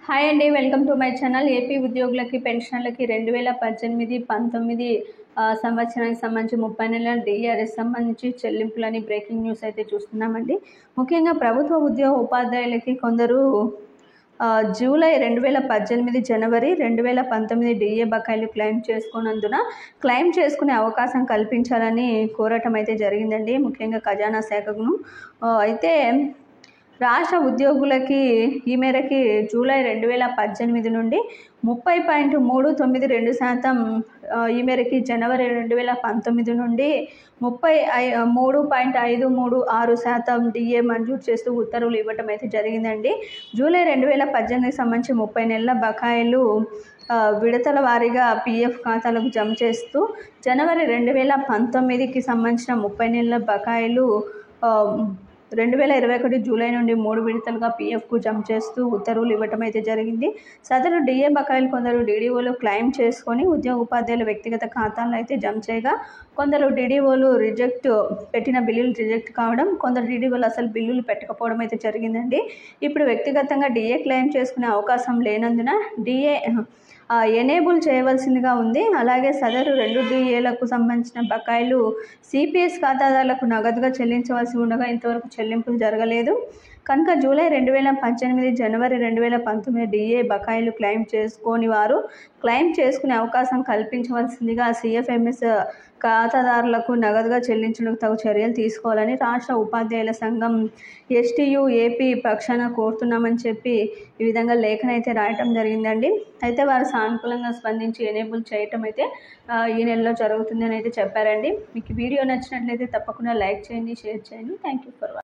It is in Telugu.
హాయ్ అండి, welcome to my channel. AP ఉద్యోగులకి పెన్షనర్లకి 2018-19 సంవత్సరానికి సంబంధించి 30 నెలల డిఆర్ఎస్ సంబంధించి చెల్లింపులని బ్రేకింగ్ న్యూస్ అయితే చూస్తున్నామండి. ముఖ్యంగా ప్రభుత్వ ఉద్యోగ ఉపాధ్యాయులకి కొందరు జూలై 2018 జనవరి 2019 డిఏ బకాయిలు క్లెయిమ్ చేసుకున్నందున క్లెయిమ్ చేసుకునే అవకాశం కల్పించాలని కోరటం అయితే జరిగిందండి, ముఖ్యంగా ఖజానా శాఖను. అయితే రాష్ట్ర ఉద్యోగులకి ఈ మేరకి జూలై 2018 నుండి 30.392%, ఈ మేరకి జనవరి 2019 నుండి 33.536% డిఏ మంజూరు చేస్తూ ఉత్తర్వులు ఇవ్వటం అయితే జరిగిందండి. జూలై 2018కి సంబంధించి 30 నెలల బకాయిలు విడతల వారీగా పీఎఫ్ ఖాతాలకు జమ చేస్తూ, జనవరి 2019కి సంబంధించిన 30 నెలల బకాయిలు 2021 జూలై నుండి 3 విడతలుగా పీఎఫ్కు జమ చేస్తూ ఉత్తర్వులు ఇవ్వటం అయితే జరిగింది. సదరు డిఏ బకాయిలు కొందరు డీడీఓలు క్లెయిమ్ చేసుకొని ఉద్యోగ ఉపాధ్యాయుల వ్యక్తిగత ఖాతాల్లో అయితే జమ చేయగా, కొందరు డీడీఓలు పెట్టిన బిల్లులు రిజెక్ట్ కావడం, కొందరు డీడీఓలు అసలు బిల్లులు పెట్టకపోవడం అయితే జరిగిందండి. ఇప్పుడు వ్యక్తిగతంగా డిఏ క్లెయిమ్ చేసుకునే అవకాశం లేనందున డిఏ ఎనేబుల్ చేయవలసిందిగా ఉంది. అలాగే సదరు 2 డిఏలకు సంబంధించిన బకాయిలు సిపిఎస్ ఖాతాదారులకు నగదుగా చెల్లించవలసి ఉండగా ఇంతవరకు చెల్లింపులు జరగలేదు కనుక జూలై 2018 జనవరి 2019 డిఏ బకాయిలు క్లెయిమ్ చేసుకోని వారు క్లెయిమ్ చేసుకునే అవకాశం కల్పించవలసిందిగా సిఎఫ్ఎంఎస్ ఖాతాదారులకు నగదుగా చెల్లించడానికి తగు చర్యలు తీసుకోవాలని రాష్ట్ర ఉపాధ్యాయుల సంఘం ఎస్టీయూ ఏపీ పక్షాన కోరుతున్నామని చెప్పి ఈ విధంగా లేఖనైతే రాయటం జరిగిందండి. అయితే వారు సానుకూలంగా స్పందించి ఎనేబుల్ చేయటం అయితే ఈ నెలలో జరుగుతుందని అయితే చెప్పారండి. మీకు వీడియో నచ్చినట్లయితే తప్పకుండా లైక్ చేయండి, షేర్ చేయండి. Thank you for watching.